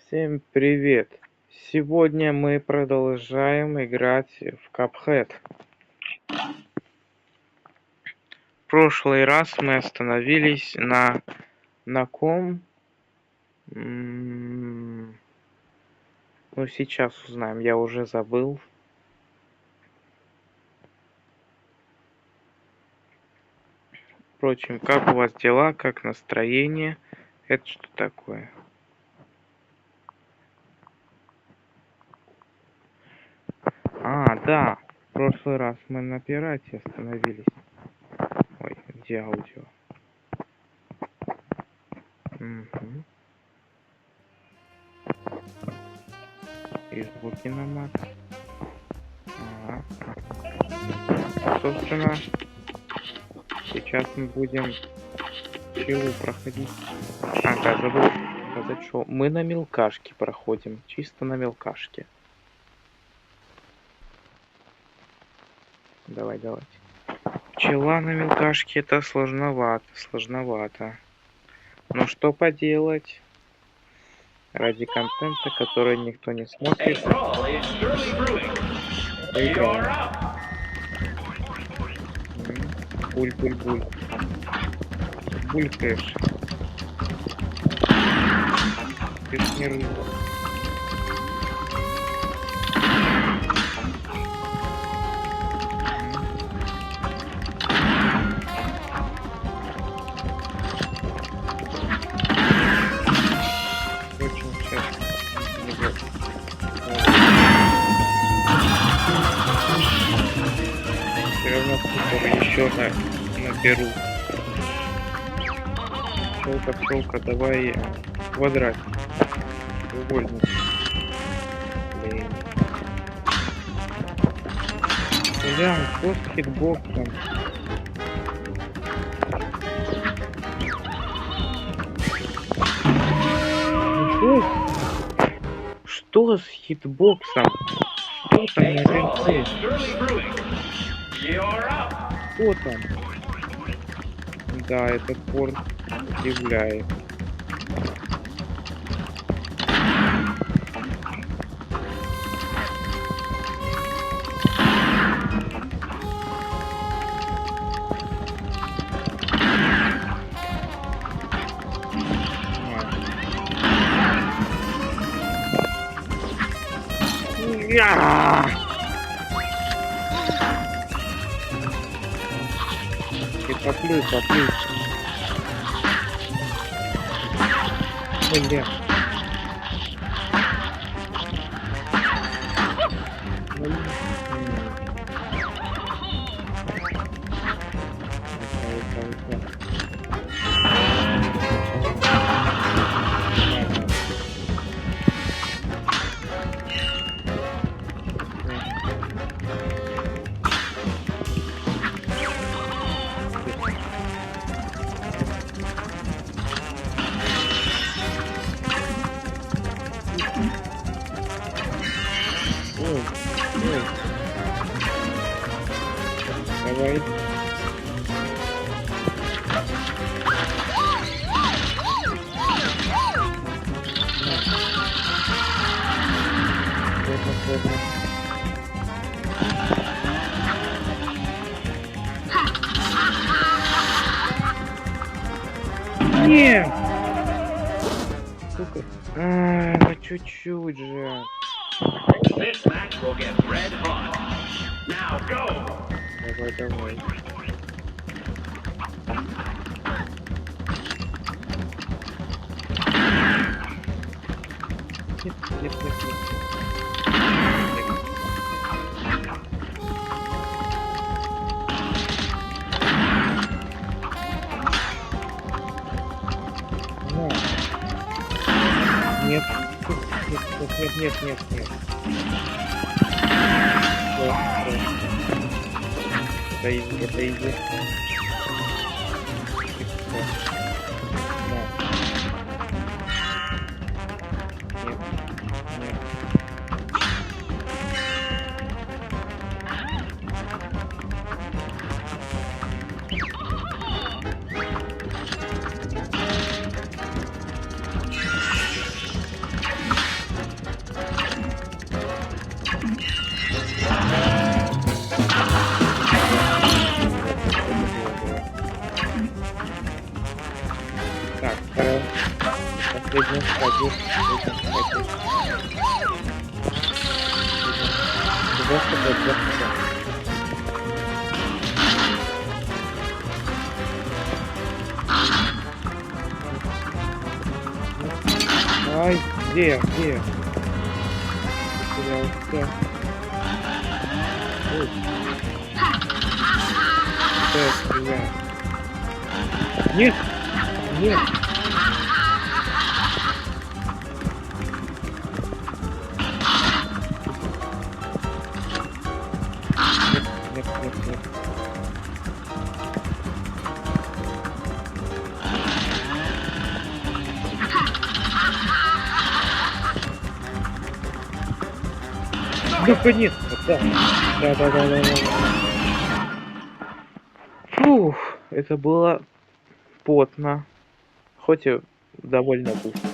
Всем привет! Сегодня мы продолжаем играть в Cuphead. В прошлый раз мы остановились на ком? Ну, сейчас узнаем, я уже забыл. Впрочем, как у вас дела, как настроение? Это что такое? Да, в прошлый раз мы на пирате остановились. Ой, где аудио? Угу. И звуки на мат. Собственно, сейчас мы будем чего проходить. Да, забыл сказать, что мы на мелкашке проходим. Чисто на мелкашке. Давайте. Пчела на мелкашке это сложновато. Но что поделать? Ради контента, который никто не смотрит. Буль. Булькаешь. Ты ж не рыба. Все равно еще наберу. Пчелка, давай квадрат. Треугольник. Блин. Бля, что с хитбоксом? Что с хитбоксом? Что там на РТ? Что там? Да, этот порт удивляет. И поплюй. Бля. Давай. Ладно. Нет! Сука. Ну чуть-чуть же. Давай. Нет. Нет. Это изи. Нет. Так, последняя стадия. Два хода. Ай, где? Потерялся. Ой. Что я стреляю? Нет! Нет. Наконец-то, да. Фух, это было потно, хоть и довольно быстро.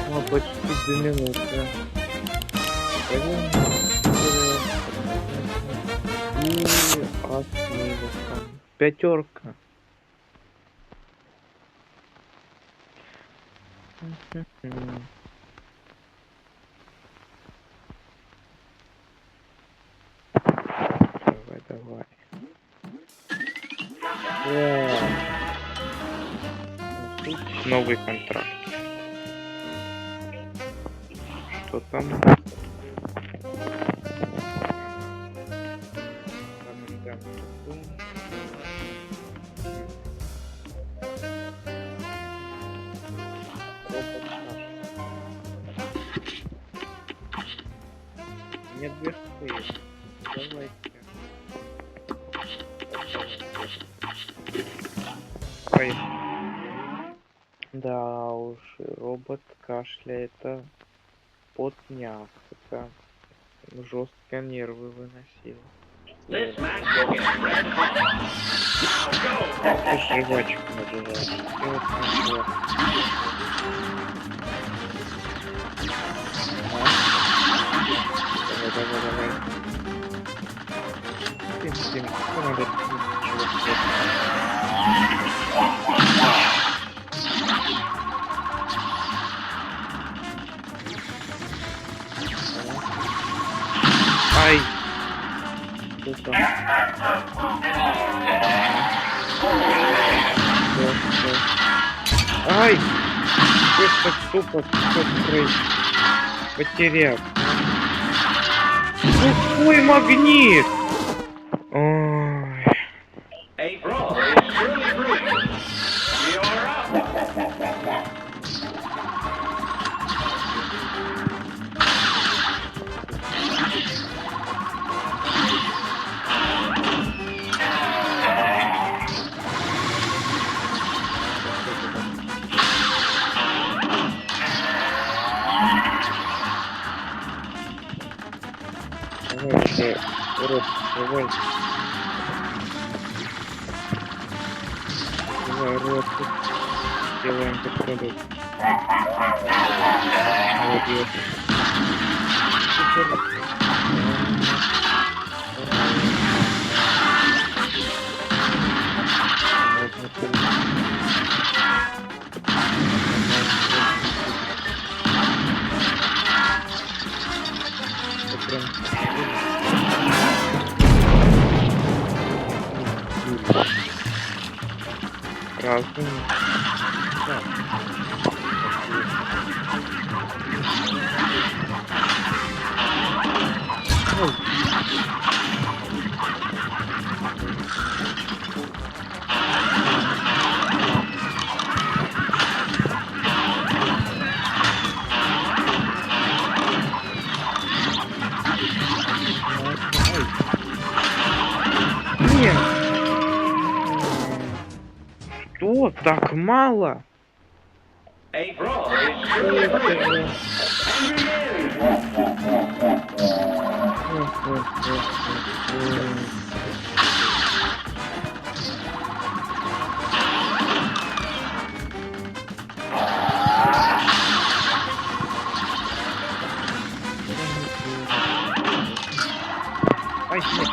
Ну, почти 2 минуты. И отмелка. 5. Давай. Новый контракт. Что там? Нет, быстрее. Давайте. Ой. Да уж, робот кашляет, это потняк, это жестко нервы выносил. Жвачку нажимаю. Давай. Надо ай! Что-то. Ай! Просто тупо потерял. Какой магнит! Ой. Давай, рот. Делаем как продукт. Молодец. Разум. Нет. Что? Так мало? Ай, нет.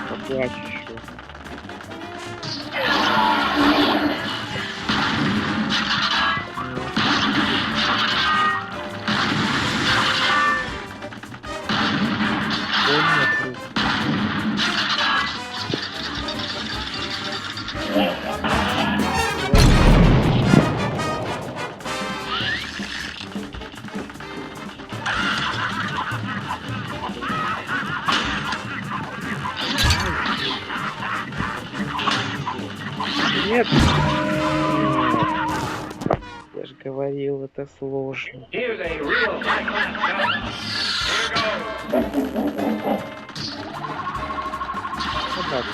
Поплачь еще. Нет. Я же говорил, это сложно. Вот так.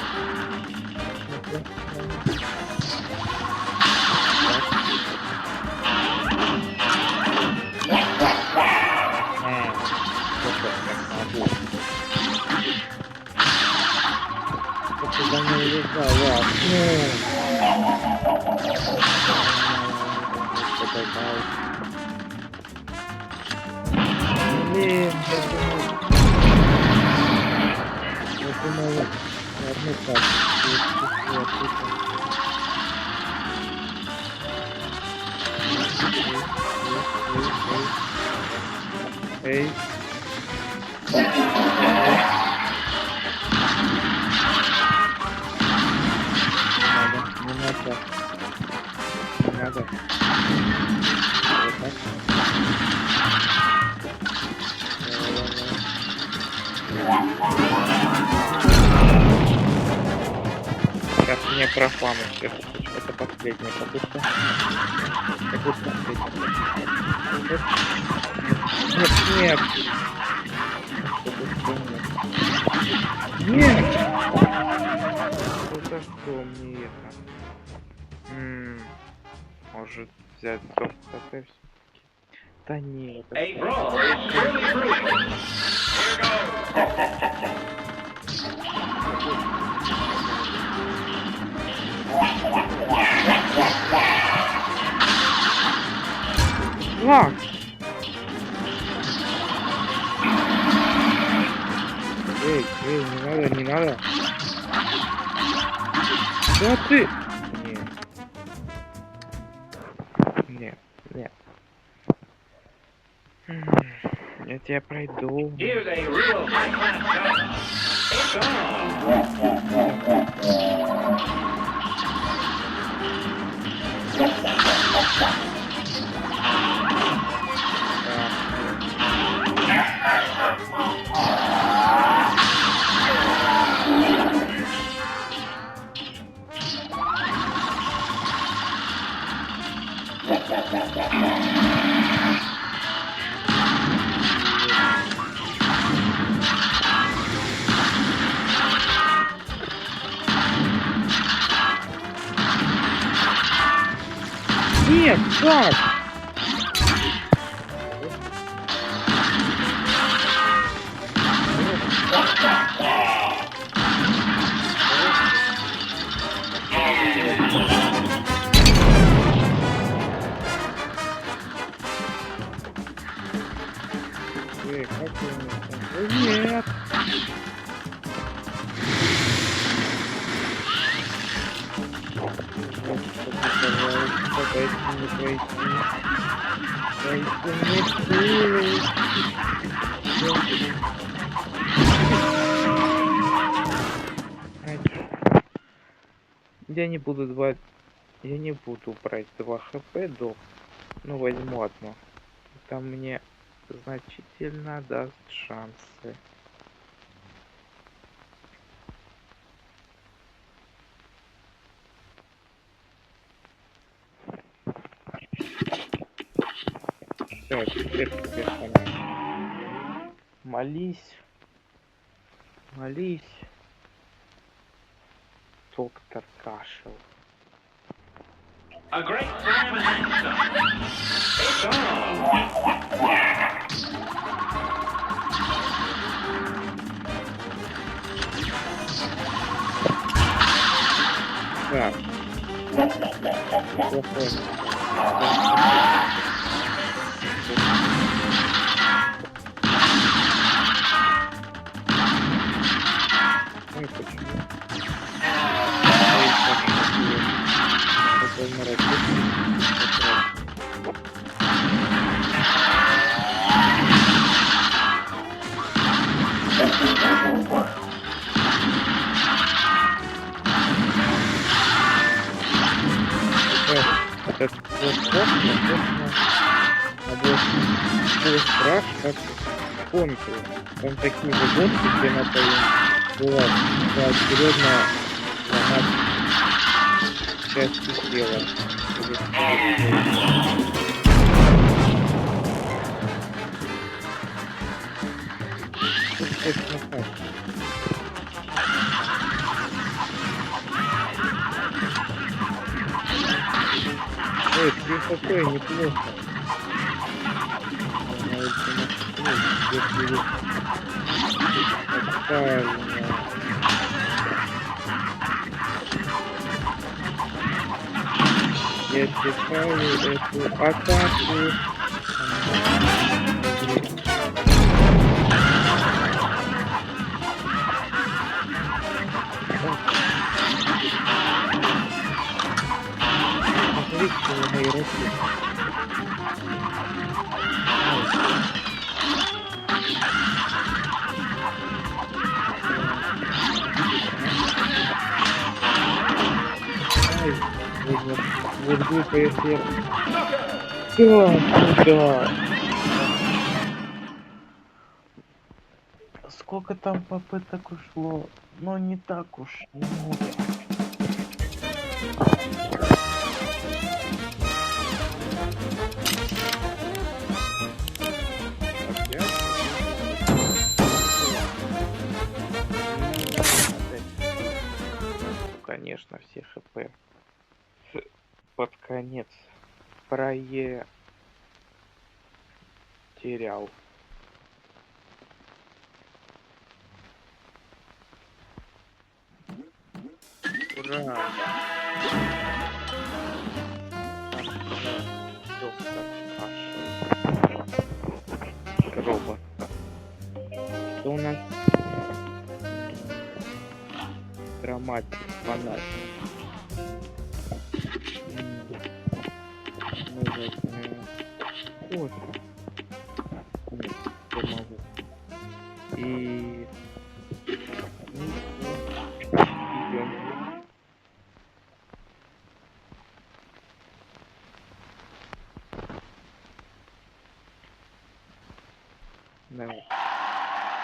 Туда не улезала. Блин, я думал, ладно так. Эй. Не надо. Не надо. Вот так. Сейчас мне профану всех. Это последнее, как будто последнее. Нет. Нет! За что мне это? Может взять топ хп все-таки? Да нет. Эй, не надо. Да ты! Нет. Я тебя пройду. Нет, как? Эй, как я не знаю? Нет. Я не буду брать 2 хп до, ну возьму одно. Это мне значительно даст шансы. Все, теперь тебе понятно. Молись. Доктор Кашел. A great slam answer. It's on. Так. Плохой. Ой, почему? Ой, как такие. Такой народ. Этот вот был страх, как контур. Он такие выгодки, где надо им было поочередно ломать части тела. Естественно, так. Ой, такое неплохо. Я читаю эту атаку. Смотрите на мои руки. Вот глупая сердце. Да. Сколько там попыток ушло? Но не так уж много. Конечно, все хп под конец терял. Ура! Доктор Аш. Робот. Что у нас? Драматик, фанат. Вот. Нет, я могу. И... идем. Давай.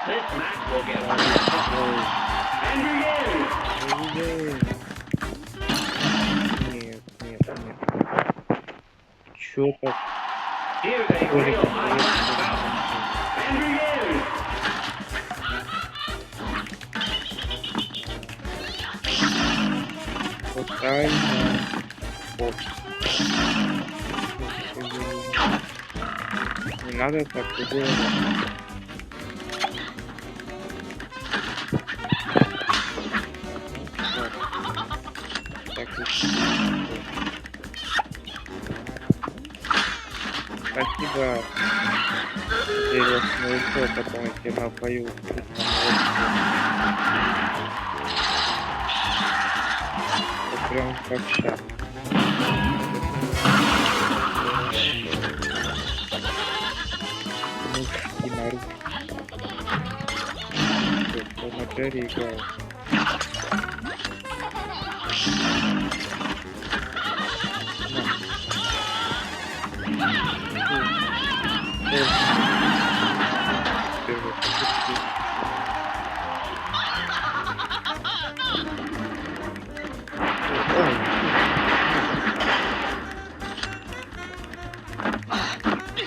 This match will get underway. And begin. Нет. Чё так? Here's a real high bout. And begin. Пускайно. Оп. Не надо так делать. Спасибо. Интересное лицо, потом я тебе напою. Вот прям как сейчас. Мужики на руки. На Джерри играет.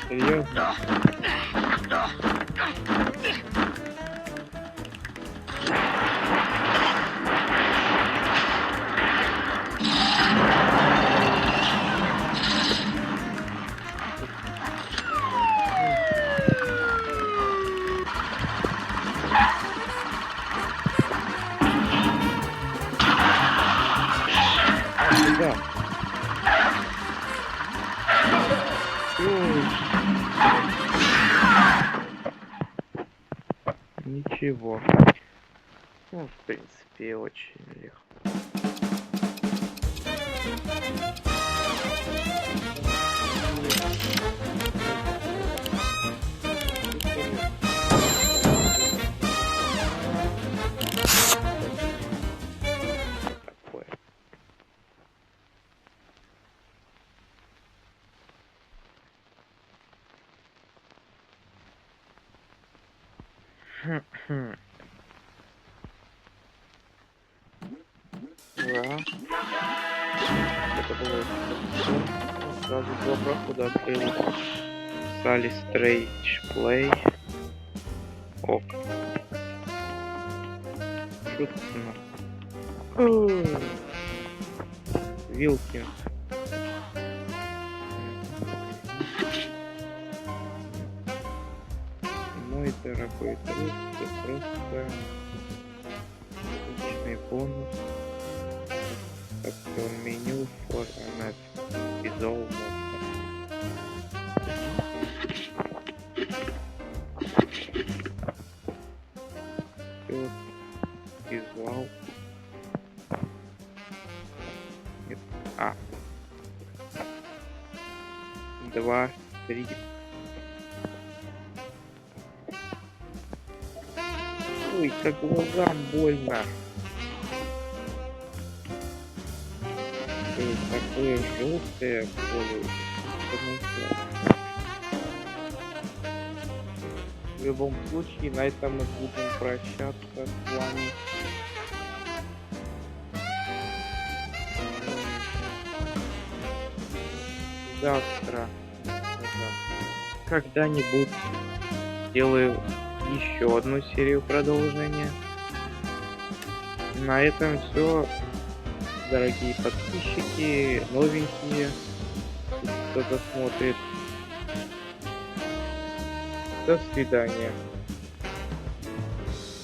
Серьезно? Да. Ой. Ничего. Ну, в принципе, очень легко. Такое. Хм-хм. Ура. Это было очень хорошо. Сразу два прохода открыли. Сали Стрейч Плей. Ок. Шутно. Вилкинс. Мой дорогой друг, ты просто отличный бонус. Актер меню for an episode. Все визуал. Нет. А. 2, 3. Ой, как глазам больно. Такое желтое поле. В любом случае, на этом мы будем прощаться с вами. Завтра. Когда-нибудь сделаю еще одну серию продолжения. На этом все, дорогие подписчики, новенькие, кто-то смотрит. До свидания.